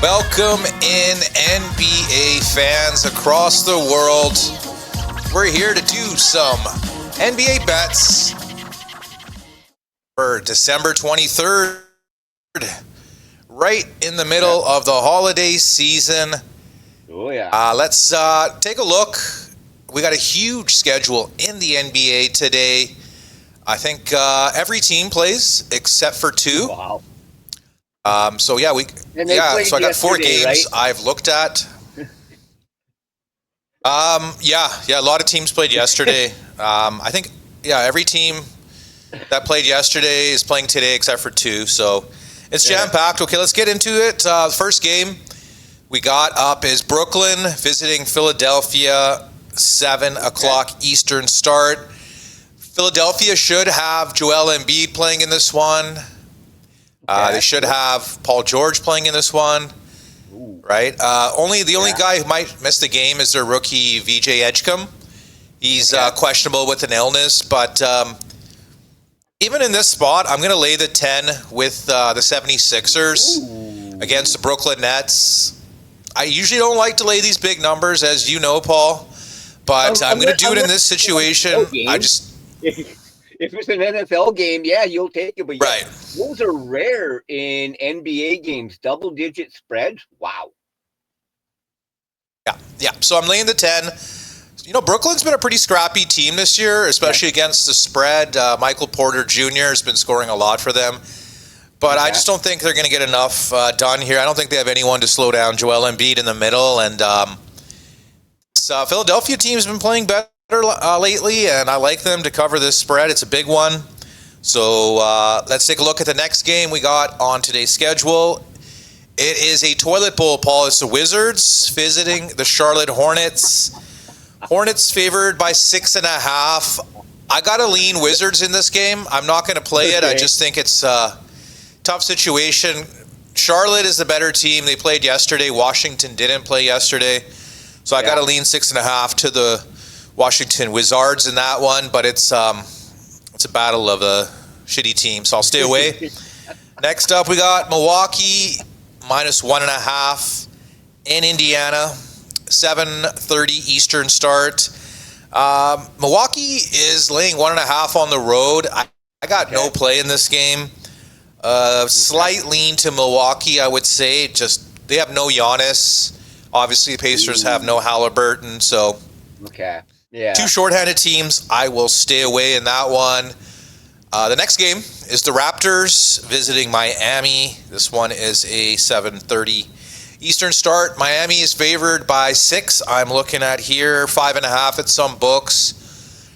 Welcome in, NBA fans across the world. We're here to do some NBA bets for December 23rd, right in the middle of the holiday season. Oh, yeah. Let's take a look. We got a huge schedule in the NBA today. I think every team plays except for two. Wow. So I got 4 games right? I've looked at. A lot of teams played yesterday. I think every team that played yesterday is playing today except for 2. So it's jam-packed. Okay, let's get into it. The first game we got up is Brooklyn visiting Philadelphia, 7 o'clock Eastern start. Philadelphia should have Joel Embiid playing in this one. They should have Paul George playing in this one, right? The only guy who might miss the game is their rookie VJ Edgecombe. He's questionable with an illness, but even in this spot, I'm going to lay the 10 with the 76ers against the Brooklyn Nets. I usually don't like to lay these big numbers, as you know, Paul, but I'm going to do it in this situation. If it's an NFL game, you'll take it. But right. Those are rare in NBA games. Double-digit spreads. Wow. Yeah. So I'm laying the 10. Brooklyn's been a pretty scrappy team this year, especially against the spread. Michael Porter Jr. has been scoring a lot for them. But I just don't think they're going to get enough done here. I don't think they have anyone to slow down Joel Embiid in the middle. And Philadelphia team's been playing better lately, and I like them to cover this spread. It's a big one. So let's take a look at the next game we got on today's schedule. It is a toilet bowl, Paul. It's the Wizards visiting the Charlotte Hornets. Hornets favored by 6.5. I got to lean Wizards in this game. I'm not going to play it. I just think it's a tough situation. Charlotte is the better team. They played yesterday. Washington didn't play yesterday. So I got to lean 6.5 to the Washington Wizards in that one, but it's a battle of a shitty team, so I'll stay away. Next up, we got Milwaukee -1.5 in Indiana, 7:30 Eastern start. Milwaukee is laying 1.5 on the road. I got no play in this game. Slight lean to Milwaukee, I would say. Just they have no Giannis. Obviously, the Pacers have no Halliburton, so. Okay. Yeah. 2 shorthanded teams. I will stay away in that one. The next game is the Raptors visiting Miami. This one is a 7:30 Eastern start. Miami is favored by 6. I'm looking at here 5.5 at some books.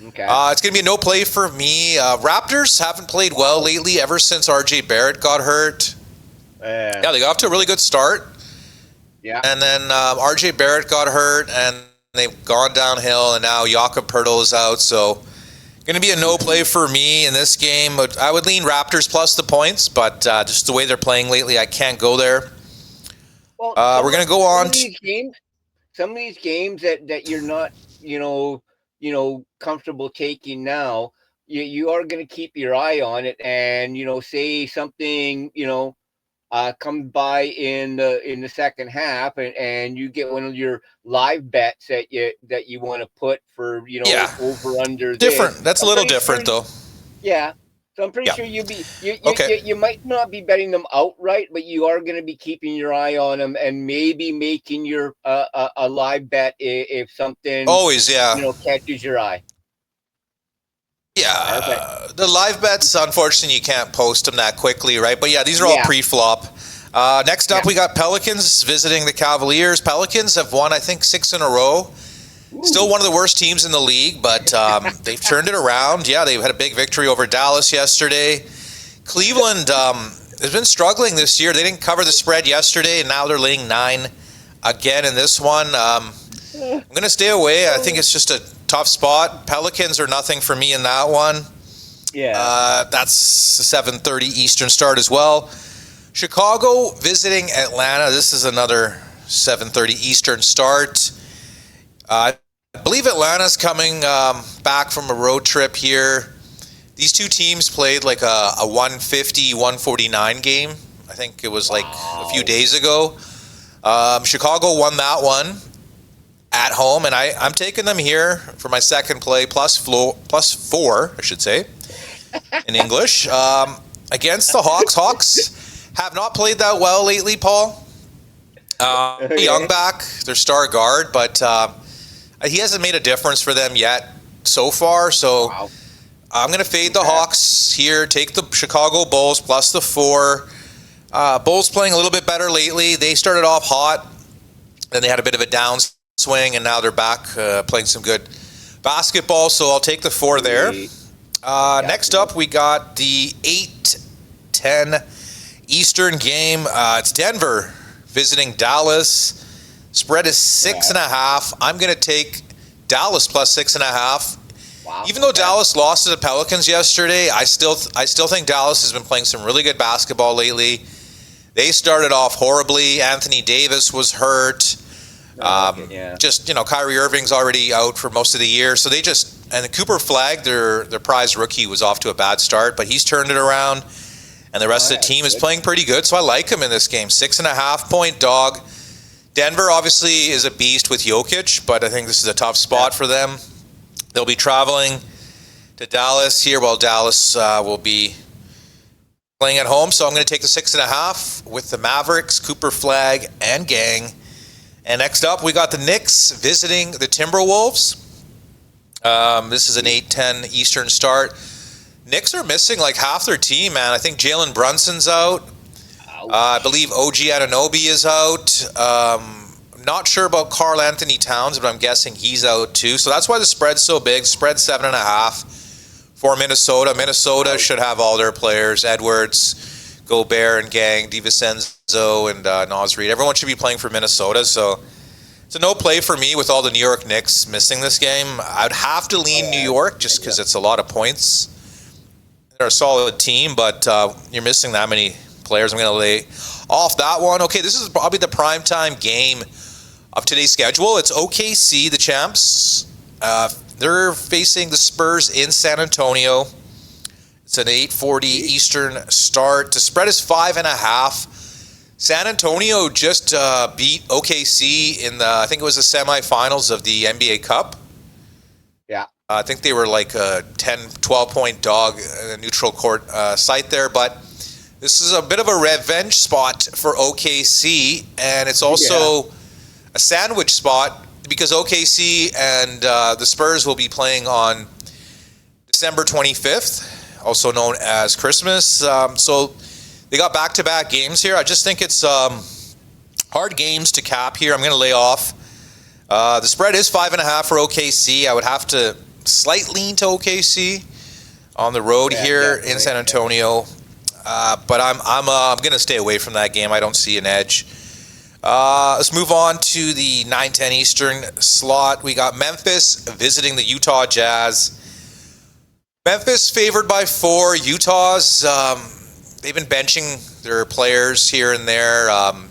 Okay. It's going to be a no play for me. Raptors haven't played well lately ever since RJ Barrett got hurt. They got off to a really good start. Yeah. And then RJ Barrett got hurt, and they've gone downhill, and now Jakob Poeltl is out, so going to be a no play for me in this game. I would lean Raptors plus the points, but just the way they're playing lately, I can't go there. Well, we're going to go on. Some of these games that you're not, comfortable taking now, you are going to keep your eye on it, and say something, comes by in the second half, and you get one of your live bets that you want to put for over under. Different. That's a little different though. Yeah. So I'm pretty sure you might not be betting them outright, but you are going to be keeping your eye on them and maybe making your a live bet if something always catches your eye. Yeah, the live bets, unfortunately, you can't post them that quickly, right? But these are all pre-flop. Next up, we got Pelicans visiting the Cavaliers. Pelicans have won, I think, 6 in a row. Still one of the worst teams in the league, but they've turned it around. Yeah, they've had a big victory over Dallas yesterday. Cleveland has been struggling this year. They didn't cover the spread yesterday, and now they're laying 9 again in this one. I'm going to stay away. I think it's just a tough spot. Pelicans are nothing for me in that one. Yeah. That's a 7:30 Eastern start as well. Chicago visiting Atlanta. This is another 7:30 Eastern start. I believe Atlanta's coming back from a road trip here. These two teams played like a 150-149 game. I think it was like a few days ago. Chicago won that one at home, and I'm taking them here for my second play, plus 4, I should say, in English, against the Hawks. Hawks have not played that well lately, Paul. Young back, their star guard, but he hasn't made a difference for them yet so far. So Wow. I'm going to fade the Hawks here, take the Chicago Bulls plus the 4. Bulls playing a little bit better lately. They started off hot, then they had a bit of a downswing, and now they're back playing some good basketball. So I'll take the 4 there. Next up, we got the 8-10 Eastern game. It's Denver visiting Dallas. Spread is 6.5. I'm going to take Dallas plus 6.5. Wow. Even though Dallas lost to the Pelicans yesterday, I still think Dallas has been playing some really good basketball lately. They started off horribly. Anthony Davis was hurt. Just, Kyrie Irving's already out for most of the year. So and Cooper Flagg, their prize rookie, was off to a bad start, but he's turned it around. And the rest of the team is playing pretty good, so I like him in this game. 6.5-point dog. Denver obviously is a beast with Jokic, but I think this is a tough spot for them. They'll be traveling to Dallas here, while Dallas will be playing at home. So I'm going to take the 6.5 with the Mavericks, Cooper Flagg, and gang. And next up, we got the Knicks visiting the Timberwolves. This is an 8-10 Eastern start. Knicks are missing like half their team, man. I think Jalen Brunson's out. I believe OG Anunoby is out. Not sure about Karl Anthony Towns, but I'm guessing he's out too. So that's why the spread's so big. Spread's 7.5 for Minnesota. Minnesota should have all their players: Edwards, Gobert, and gang, DiVincenzo, and Naz Reid. Everyone should be playing for Minnesota. So it's a no play for me with all the New York Knicks missing this game. I'd have to lean New York just because it's a lot of points. They're a solid team, but you're missing that many players. I'm going to lay off that one. Okay, this is probably the primetime game of today's schedule. It's OKC, the champs. They're facing the Spurs in San Antonio. It's an 8:40 Eastern start. The spread is 5.5. San Antonio just beat OKC in I think it was the semifinals of the NBA Cup. Yeah. I think they were like a 10, 12-point dog in a neutral court site there. But this is a bit of a revenge spot for OKC, and it's also a sandwich spot because OKC and the Spurs will be playing on December 25th, also known as Christmas. So they got back-to-back games here. I just think it's hard games to cap here. I'm going to lay off. The spread is 5.5 for OKC. I would have to slight lean to OKC on the road here in San Antonio. But I'm going to stay away from that game. I don't see an edge. Let's move on to the 9-10 Eastern slot. We got Memphis visiting the Utah Jazz. Memphis favored by 4. Utah's, they've been benching their players here and there.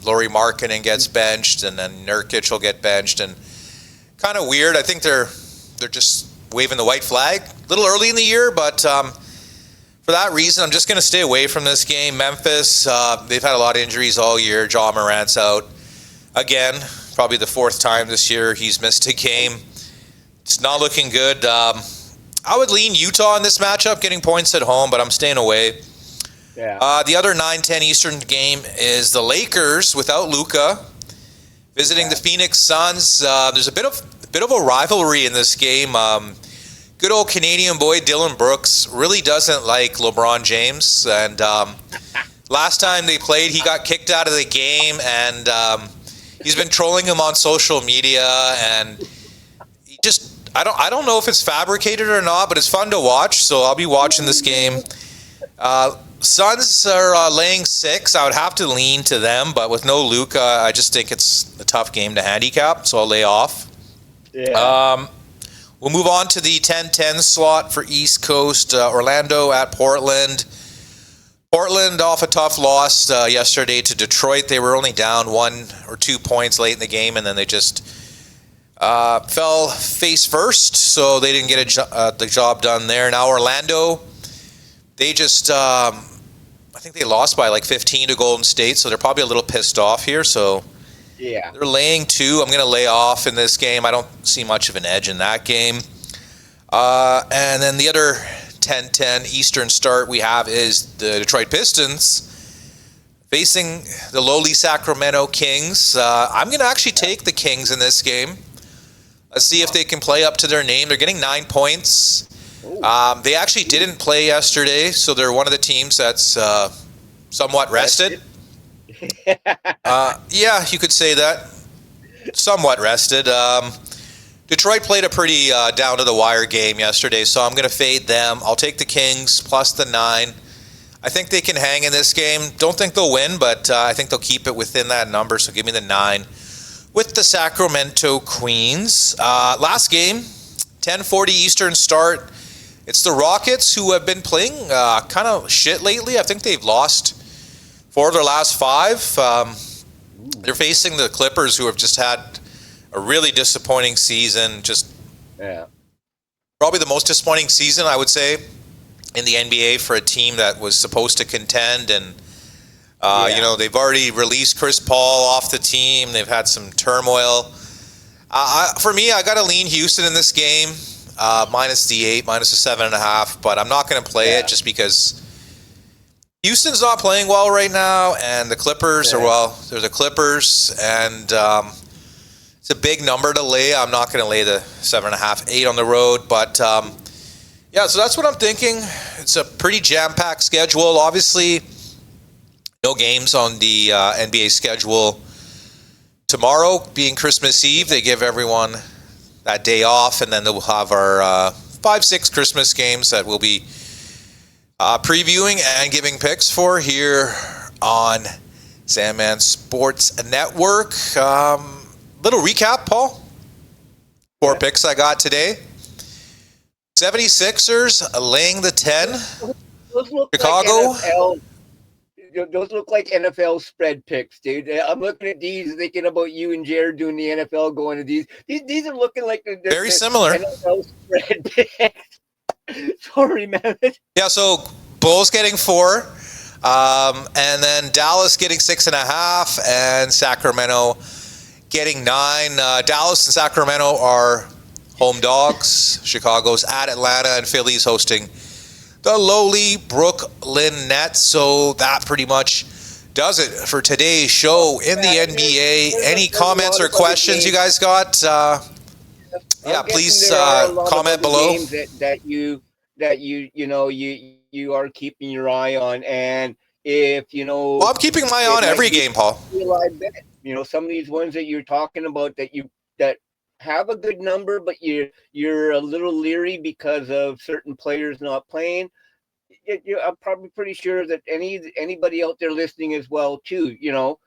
Lauri Markkanen gets benched, and then Nurkic will get benched. And kind of weird. I think they're just waving the white flag a little early in the year, but for that reason, I'm just going to stay away from this game. Memphis, they've had a lot of injuries all year. Ja Morant's out again, probably the 4th time this year he's missed a game. It's not looking good. I would lean Utah in this matchup, getting points at home, but I'm staying away. Yeah. The other 9-10 Eastern game is the Lakers without Luka visiting the Phoenix Suns. There's a bit of a rivalry in this game. Good old Canadian boy Dylan Brooks really doesn't like LeBron James, and last time they played, he got kicked out of the game, and he's been trolling him on social media, and he just I don't know if it's fabricated or not, but it's fun to watch. So I'll be watching this game. Suns are laying 6. I would have to lean to them, but with no Luka, I just think it's a tough game to handicap, so I'll lay off. Yeah. We'll move on to the 10-10 slot for East Coast. Orlando at Portland. Portland off a tough loss yesterday to Detroit. They were only down 1 or 2 points late in the game, and then they just fell face first, so they didn't get the job done there. Now Orlando, they just, I think they lost by like 15 to Golden State, so they're probably a little pissed off here. So Yeah. They're laying 2. I'm going to lay off in this game. I don't see much of an edge in that game. And then the other 10-10 Eastern start we have is the Detroit Pistons facing the lowly Sacramento Kings. I'm going to actually take the Kings in this game. Let's see if they can play up to their name. They're getting 9 points. They actually didn't play yesterday, so they're one of the teams that's somewhat rested. Yeah, you could say that. Somewhat rested. Detroit played a pretty down-to-the-wire game yesterday, so I'm going to fade them. I'll take the Kings plus the 9. I think they can hang in this game. Don't think they'll win, but I think they'll keep it within that number, so give me the 9. With the Sacramento Queens. Last game, 10:40 Eastern start. It's the Rockets who have been playing kind of shit lately. I think they've lost 4 of their last 5. They're facing the Clippers, who have just had a really disappointing season. Probably the most disappointing season, I would say, in the NBA for a team that was supposed to contend. And, they've already released Chris Paul off the team. They've had some turmoil. For me, I got to lean Houston in this game, minus the 8, minus the 7.5. But I'm not going to play it just because Houston's not playing well right now, and the Clippers they're the Clippers, and it's a big number to lay. I'm not going to lay the 7.5, 8 on the road, but so that's what I'm thinking. It's a pretty jam-packed schedule. Obviously, no games on the NBA schedule. Tomorrow, being Christmas Eve, they give everyone that day off, and then we'll have our 5-6 Christmas games that we'll be previewing and giving picks for here on Sandman Sports Network. Little recap, Paul. 4 picks I got today. 76ers laying the 10. Those look Chicago. Those look like NFL spread picks, dude. I'm looking at these, thinking about you and Jared doing the NFL, going to these. These are looking like they're very similar NFL spread picks. Sorry, man. Yeah, so Bulls getting 4, and then Dallas getting 6.5, and Sacramento getting 9. Dallas and Sacramento are home dogs. Chicago's at Atlanta, and Philly's hosting the lowly Brooklyn Nets. So that pretty much does it for today's show in the NBA. Any comments or questions you guys got? Please comment below. That you are keeping your eye on, and if well, I'm keeping my eye on every game, Paul. Some of these ones that you're talking about that have a good number, but you're a little leery because of certain players not playing. I'm probably pretty sure that anybody out there listening as well too, do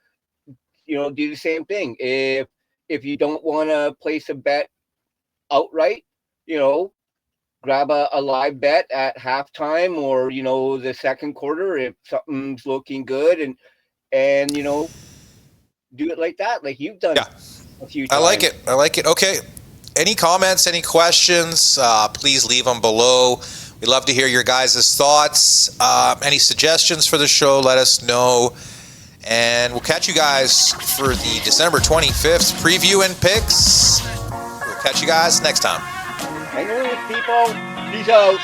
the same thing. If you don't want to place a bet outright, grab a live bet at halftime or the second quarter if something's looking good, and do it like that, like you've done. Yeah. A few times. I like it. Okay. Any comments, any questions, please leave them below. We'd love to hear your guys' thoughts. Any suggestions for the show, let us know. And we'll catch you guys for the December 25th preview and picks. We'll catch you guys next time. Hang on, people. Peace out.